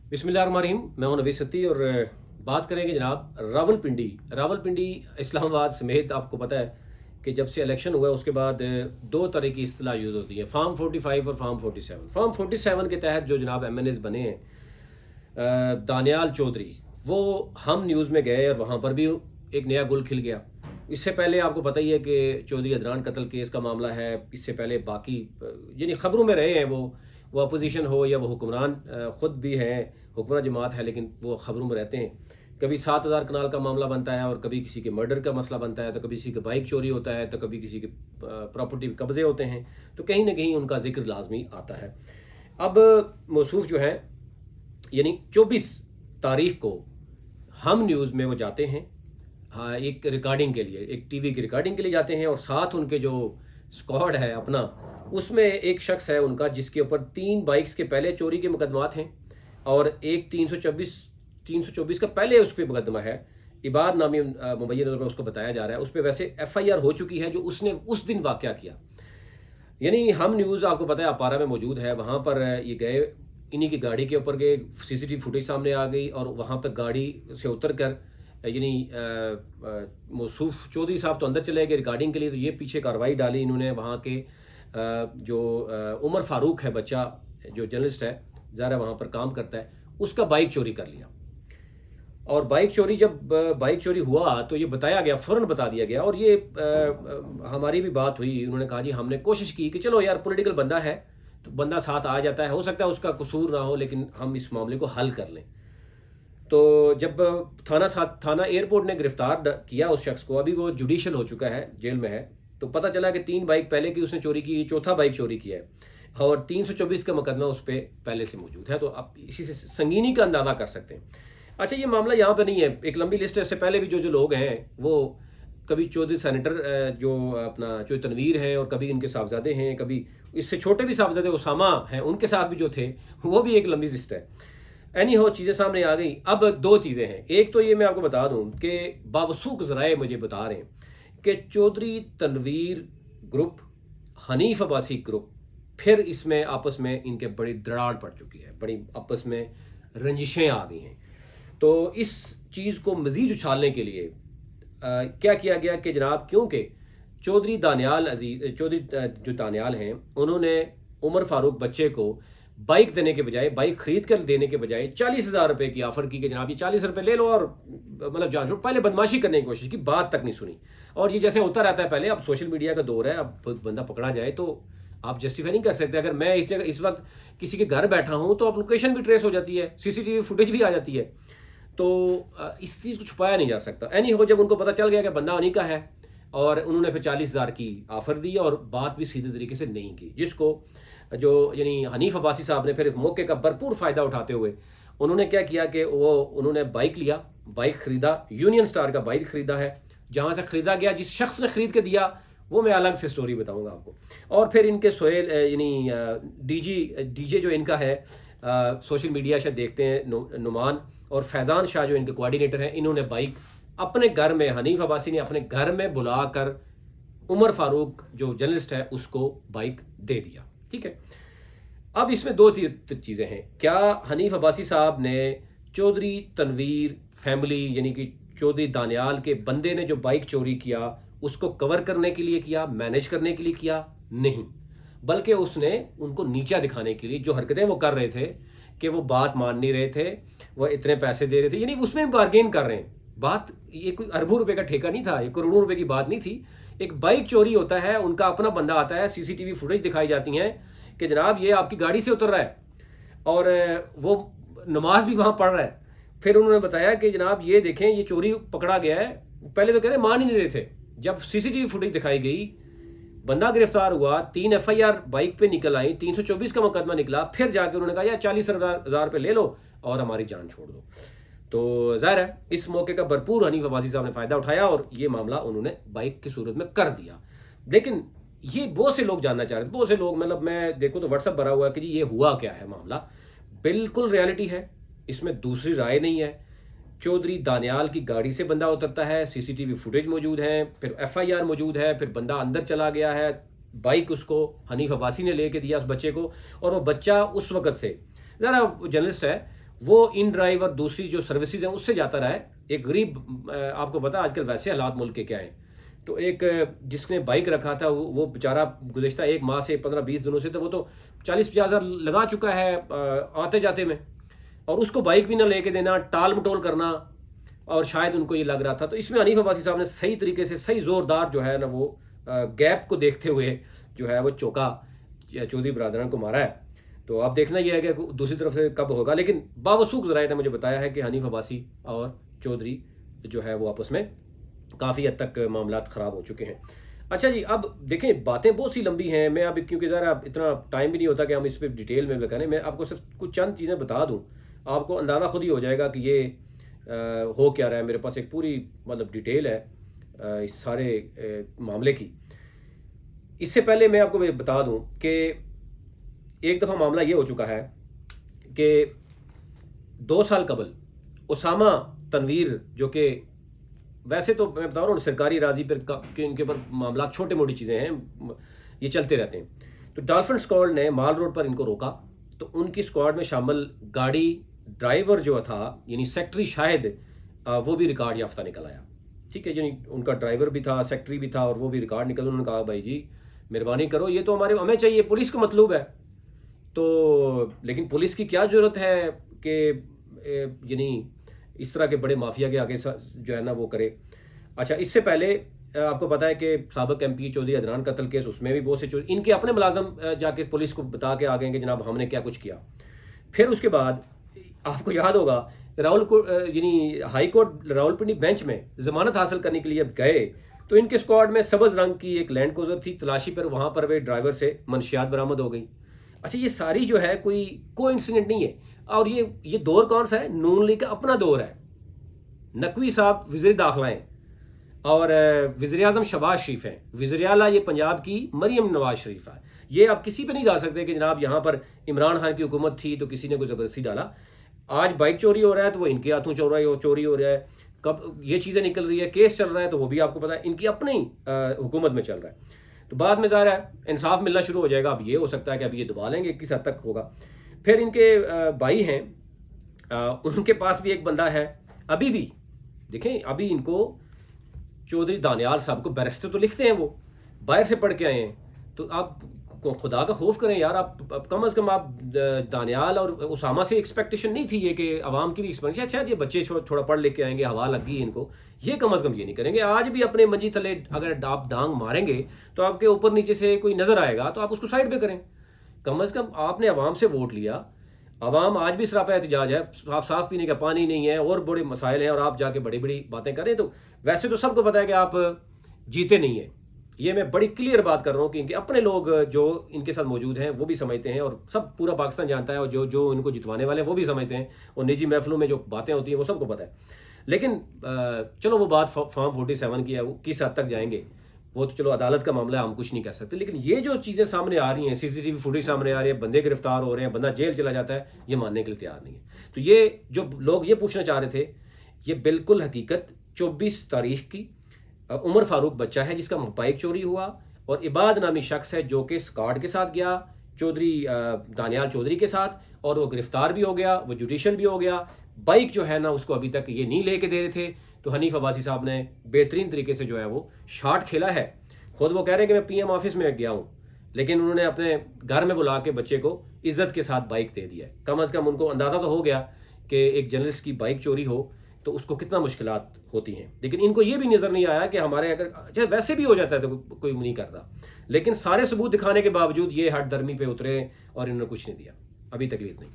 बिस्मिल्लाहिर्रहमानिर्रहीम। मैं हूं नबी सत्ती और बात करेंगे जनाब रावलपिंडी इस्लामाबाद समेत। आपको पता है कि जब से इलेक्शन हुआ है उसके बाद दो तरह की इस्तिलाह यूज़ होती है, फार्म 45 और फार्म 47। फार्म 47 के तहत जो जनाब MNAs बने हैं, दानियाल चौधरी, वो हम न्यूज़ में गए और वहाँ पर भी एक नया गुल खिल गया। इससे पहले आपको पता ही है कि चौधरी अदनान कत्ल केस का मामला है। इससे पहले बाकी यानी खबरों में रहे हैं, वो अपोजिशन हो या वो हुक्मरान ख़ुद भी हैं, हुक्मरान जमात है, लेकिन वो खबरों में रहते हैं। कभी 7,000 कनाल का मामला बनता है और कभी किसी के मर्डर का मसला बनता है, तो कभी किसी के बाइक चोरी होता है, तो कभी किसी के प्रॉपर्टी कब्जे होते हैं, तो कहीं ना कहीं उनका जिक्र लाजमी आता है। अब मौसूफ जो है यानी 24 तारीख को हम न्यूज़ में वो जाते हैं, हाँ, एक रिकॉर्डिंग के लिए, एक टीवी की रिकॉर्डिंग के लिए जाते हैं, और साथ उनके जो स्क्वाड है अपना, उसमें एक शख्स है उनका जिसके ऊपर 3 बाइक्स के पहले चोरी के मुकदमात हैं और एक 324 का पहले उस पर मुकदमा है। इबाद नामी मुबैयन में उसको बताया जा रहा है, उस पर वैसे FIR हो चुकी है जो उसने उस दिन वाक़या किया। यानी हम न्यूज़ आपको पता है अपारा में मौजूद है, वहाँ पर ये गए, इन्हीं की गाड़ी के ऊपर गए, CCTV फुटेज सामने आ गई और वहाँ पर गाड़ी से उतर कर यानी मौसूफ चौधरी साहब तो अंदर चले गए रिकॉर्डिंग के लिए, तो ये पीछे कार्रवाई डाली इन्होंने। वहाँ के जो उमर फारूक है बच्चा, जो जर्नलिस्ट है, ज़रा वहाँ पर काम करता है, उसका बाइक चोरी कर लिया। और जब बाइक चोरी हुआ तो ये बताया गया, फ़ौरन बता दिया गया, और ये हमारी भी बात हुई। उन्होंने कहा जी हमने कोशिश की कि चलो यार पॉलिटिकल बंदा है तो बंदा साथ आ जाता है, हो सकता है उसका कसूर ना हो, लेकिन हम इस मामले को हल कर लें। तो जब थाना एयरपोर्ट ने गिरफ्तार किया उस शख्स को, अभी वो जुडिशल हो चुका है, जेल में है, तो पता चला कि 3 बाइक पहले की उसने चोरी की, चौथा बाइक चोरी किया है और 324 का मुकदमा उस पर पहले से मौजूद है। तो आप इसी से संगीनी का अंदाज़ा कर सकते हैं। अच्छा, ये मामला यहाँ पर नहीं है, एक लंबी लिस्ट है। इससे पहले भी जो लोग हैं वो कभी चौधरी सेनेटर जो अपना जो तनवीर हैं, और कभी इनके साहबजादे हैं, कभी इससे छोटे भी साहबजादे उसामा हैं, उनके साथ भी जो थे, वो भी एक लंबी लिस्ट है। एनी हो, चीज़ें सामने आ गई। अब 2 चीज़ें हैं। एक तो ये मैं आपको बता दूं कि बावसूख ज़राए मुझे बता रहे हैं कि चौधरी तनवीर ग्रुप, हनीफ अब्बासी ग्रुप, फिर इसमें आपस में इनके बड़ी दराड़ पड़ चुकी है, बड़ी आपस में रंजिशें आ गई हैं। तो इस चीज़ को मज़ीद उछालने के लिए क्या किया गया कि जनाब, क्योंकि चौधरी जो दानियाल हैं, उन्होंने उमर फारूक बच्चे को बाइक देने के बजाय, बाइक खरीद कर देने के बजाय 40,000 रुपये की ऑफर की कि जनाब ये 40 रुपये ले लो, और मतलब जान छोड़, पहले बदमाशी करने की कोशिश की, बात तक नहीं सुनी। और ये जैसे होता रहता है पहले, अब सोशल मीडिया का दौर है, अब बंदा पकड़ा जाए तो आप जस्टिफाई नहीं कर सकते। अगर मैं इस जगह इस वक्त किसी के घर बैठा हूँ तो अब लोकेशन भी ट्रेस हो जाती है, CCTV फुटेज भी आ जाती है, तो इस चीज़ को छुपाया नहीं जा सकता। एनी हो, जब उनको पता चल गया कि बंदा उन्हीं का है, और उन्होंने फिर 40,000 की ऑफ़र दी और बात भी सीधे तरीके से नहीं की, जिसको जो यानी हनीफ अब्बासी साहब ने फिर मौके का भरपूर फ़ायदा उठाते हुए उन्होंने क्या किया कि उन्होंने बाइक लिया, बाइक ख़रीदा, यूनियन स्टार का बाइक ख़रीदा है। जहाँ से ख़रीदा गया, जिस शख्स ने ख़रीद के दिया, वो मैं अलग से स्टोरी बताऊंगा आपको। और फिर इनके सोहेल यानी डीजे जो इनका है, सोशल मीडिया से देखते हैं, नुमान और फैज़ान शाह जो इनके कोऑर्डिनेटर हैं, इन्होंने बाइक अपने घर में, हनीफ अब्बासी ने अपने घर में बुलाकर उमर फारूक जो जर्नलिस्ट है उसको बाइक दे दिया। ठीक है, अब इसमें 2 चीज़ें हैं। क्या हनीफ अब्बासी साहब ने चौधरी तनवीर फैमिली यानी कि चौधरी दानियाल के बंदे ने जो बाइक चोरी किया उसको कवर करने के लिए किया, मैनेज करने के लिए किया? नहीं, बल्कि उसने उनको नीचा दिखाने के लिए जो हरकतें वो कर रहे थे, कि वो बात मान नहीं रहे थे, वो इतने पैसे दे रहे थे, यानी उसमें बार्गेन कर रहे हैं। बात ये कोई अरबों रुपए का ठेका नहीं था, ये करोड़ों रुपए की बात नहीं थी। एक बाइक चोरी होता है, उनका अपना बंदा आता है, CCTV फुटेज दिखाई जाती हैं कि जनाब ये आपकी गाड़ी से उतर रहा है और वो नमाज भी वहाँ पढ़ रहा है। फिर उन्होंने बताया कि जनाब ये देखें, ये चोरी पकड़ा गया है। पहले तो कह रहे मान ही नहीं रहे थे, जब CCTV फुटेज दिखाई गई, बंदा गिरफ्तार हुआ, 3 FIR बाइक पे निकल आई, 324 का मुकदमा निकला, फिर जाके उन्होंने कहा यार 40,000 रुपये ले लो और हमारी जान छोड़ दो। तो ज़ाहिर है इस मौके का भरपूर हनीफ अब्बासी साहब ने फ़ायदा उठाया और ये मामला उन्होंने बाइक की सूरत में कर दिया। लेकिन ये बहुत से लोग जानना चाह रहे थे, बहुत से लोग, मतलब मैं देखूँ तो WhatsApp भरा हुआ है कि जी ये हुआ क्या है मामला। बिल्कुल रियलिटी है, इसमें दूसरी राय नहीं है। चौधरी दानियाल की गाड़ी से बंदा उतरता है, CCTV फुटेज मौजूद है, फिर FIR मौजूद है, फिर बंदा अंदर चला गया है, बाइक उसको हनीफ अब्बासी ने लेके दिया उस बच्चे को, और वो बच्चा उस वक़्त से, ज़रा जर्नलिस्ट है, وہ ان ڈرائیو اور دوسری جو سروسز ہیں اس سے جاتا رہا ہے. ایک غریب آپ کو پتا آج کل ویسے حالات ملک کے کیا ہیں, تو ایک جس نے بائک رکھا تھا وہ بیچارہ گزشتہ ایک ماہ سے 15-20 دنوں سے تو وہ تو 40-50 ہزار لگا چکا ہے آتے جاتے میں, اور اس کو بائک بھی نہ لے کے دینا, ٹال مٹول کرنا, اور شاید ان کو یہ لگ رہا تھا. تو اس میں حنیف عباسی صاحب نے صحیح طریقے سے صحیح زوردار جو ہے نا وہ گیپ کو دیکھتے ہوئے جو ہے وہ چوکا چودھری برادران کو مارا ہے. تو اب دیکھنا یہ ہے کہ دوسری طرف سے کب ہوگا, لیکن باوثوق ذرائع نے مجھے بتایا ہے کہ حنیف عباسی اور چودھری جو ہے وہ آپس میں کافی حد تک معاملات خراب ہو چکے ہیں. اچھا جی, اب دیکھیں باتیں بہت سی لمبی ہیں, میں اب کیونکہ ذرا اتنا ٹائم بھی نہیں ہوتا کہ ہم اس پہ ڈیٹیل میں کریں. میں آپ کو صرف کچھ چند چیزیں بتا دوں, آپ کو اندازہ خود ہی ہو جائے گا کہ یہ ہو کیا رہا ہے. میرے پاس ایک پوری مطلب ڈیٹیل ہے اس سارے معاملے کی. اس سے پہلے میں آپ کو بتا دوں کہ ایک دفعہ معاملہ یہ ہو چکا ہے کہ 2 سال قبل اسامہ تنویر, جو کہ ویسے تو میں بتا رہا ہوں سرکاری راضی پر ان کے اوپر معاملات چھوٹے موٹی چیزیں ہیں, یہ چلتے رہتے ہیں. تو ڈالفن اسکواڈ نے مال روڈ پر ان کو روکا, تو ان کی اسکواڈ میں شامل گاڑی ڈرائیور جو تھا یعنی سیکٹری شاہد, وہ بھی ریکارڈ یافتہ نکل آیا. ٹھیک ہے, یعنی ان کا ڈرائیور بھی تھا, سیکٹری بھی تھا, اور وہ بھی ریکارڈ نکل. انہوں نے کہا بھائی جی مہربانی کرو, یہ تو ہمیں چاہیے, پولیس کو مطلوب ہے. تو لیکن پولیس کی کیا ضرورت ہے کہ یعنی اس طرح کے بڑے مافیا کے آگے جو ہے نا وہ کرے. اچھا, اس سے پہلے آپ کو پتا ہے کہ سابق ایم پی چودھری عدنان قتل کیس, اس میں بھی بہت سے ان کے اپنے ملازم جا کے پولیس کو بتا کے آ گئے کہ جناب ہم نے کیا کچھ کیا. پھر اس کے بعد آپ کو یاد ہوگا یعنی ہائی کورٹ راولپنڈی بینچ میں ضمانت حاصل کرنے کے لیے اب گئے, تو ان کے اسکواڈ میں سبز رنگ کی ایک لینڈ کروزر تھی. تلاشی پر وہاں پر وہ ڈرائیور سے منشیات برآمد ہو گئی. اچھا, یہ ساری جو ہے کوئی انسیڈنٹ نہیں ہے. اور یہ دور کون سا ہے؟ نون لیگ کا اپنا دور ہے. نقوی صاحب وزیر داخلہ ہیں, اور وزیر اعظم شہباز شریف ہیں, وزیر اعلیٰ یہ پنجاب کی مریم نواز شریف ہے. یہ آپ کسی پہ نہیں جا سکتے کہ جناب یہاں پر عمران خان کی حکومت تھی تو کسی نے کوئی زبردستی ڈالا. آج بائک چوری ہو رہا ہے تو وہ ان کے ہاتھوں چوری ہو رہا ہے. کب یہ چیزیں نکل رہی ہے, کیس چل رہا ہے تو وہ بھی آپ کو پتا ہے ان کی اپنی حکومت میں چل رہا ہے. تو بعد میں ظاہر ہے انصاف ملنا شروع ہو جائے گا. اب یہ ہو سکتا ہے کہ اب یہ دبا لیں گے, کس حد تک ہوگا. پھر ان کے بھائی ہیں, ان کے پاس بھی ایک بندہ ہے ابھی بھی. دیکھیں ابھی ان کو چودھری دانیال صاحب کو بیرسٹر تو لکھتے ہیں, وہ باہر سے پڑھ کے آئے ہیں. تو آپ خدا کا خوف کریں یار, آپ کم از کم آپ دانیال اور اسامہ سے ایکسپیکٹیشن نہیں تھی یہ کہ عوام کی بھی ایکسپیکٹیشن, اچھا یہ بچے تھوڑا پڑھ لکھ کے آئیں گے, ہوا لگ گئی ان کو, یہ کم از کم یہ نہیں کریں گے. آج بھی اپنے منجی تھلے اگر آپ ڈانگ ماریں گے تو آپ کے اوپر نیچے سے کوئی نظر آئے گا تو آپ اس کو سائڈ پہ کریں. کم از کم آپ نے عوام سے ووٹ لیا, عوام آج بھی سراپا احتجاج ہے, صاف پینے کا پانی نہیں ہے, اور بڑے مسائل ہیں, اور آپ جا کے بڑی بڑی باتیں کریں. تو ویسے تو سب کو پتا ہے کہ آپ جیتے نہیں ہیں. یہ میں بڑی کلیئر بات کر رہا ہوں کہ ان کے اپنے لوگ جو ان کے ساتھ موجود ہیں وہ بھی سمجھتے ہیں, اور سب پورا پاکستان جانتا ہے, اور جو ان کو جتوانے والے ہیں وہ بھی سمجھتے ہیں, اور نجی محفلوں میں جو باتیں ہوتی ہیں وہ سب کو پتہ ہے. لیکن چلو وہ بات فارم 47 کی ہے, وہ کس حد تک جائیں گے وہ تو چلو عدالت کا معاملہ ہے, ہم کچھ نہیں کر سکتے. لیکن یہ جو چیزیں سامنے آ رہی ہیں, سی سی ٹی وی فوٹیج سامنے آ رہی ہے, بندے گرفتار ہو رہے ہیں, بندہ جیل چلا جاتا ہے, یہ ماننے کے لیے تیار نہیں ہے. تو یہ جو لوگ یہ پوچھنا چاہ رہے تھے, یہ بالکل حقیقت 24 تاریخ کی عمر فاروق بچہ ہے جس کا بائک چوری ہوا, اور عباد نامی شخص ہے جو کہ اسکواڈ کے ساتھ گیا چودھری دانیال چودھری کے ساتھ, اور وہ گرفتار بھی ہو گیا, وہ جوڈیشل بھی ہو گیا. بائک جو ہے نا اس کو ابھی تک یہ نہیں لے کے دے رہے تھے. تو حنیف عباسی صاحب نے بہترین طریقے سے جو ہے وہ شاٹ کھیلا ہے. خود وہ کہہ رہے ہیں کہ میں پی ایم آفس میں گیا ہوں, لیکن انہوں نے اپنے گھر میں بلا کے بچے کو عزت کے ساتھ بائک دے دیا ہے. کم از کم ان کو اندازہ تو ہو گیا کہ ایک جرنلسٹ کی بائک چوری ہو تو اس کو کتنا مشکلات ہوتی ہیں. لیکن ان کو یہ بھی نظر نہیں آیا کہ ہمارے اگر ویسے بھی ہو جاتا ہے تو کوئی نہیں کرتا, لیکن سارے ثبوت دکھانے کے باوجود یہ ہٹ درمی پہ اترے اور انہوں نے کچھ نہیں دیا. ابھی تکلیف نہیں.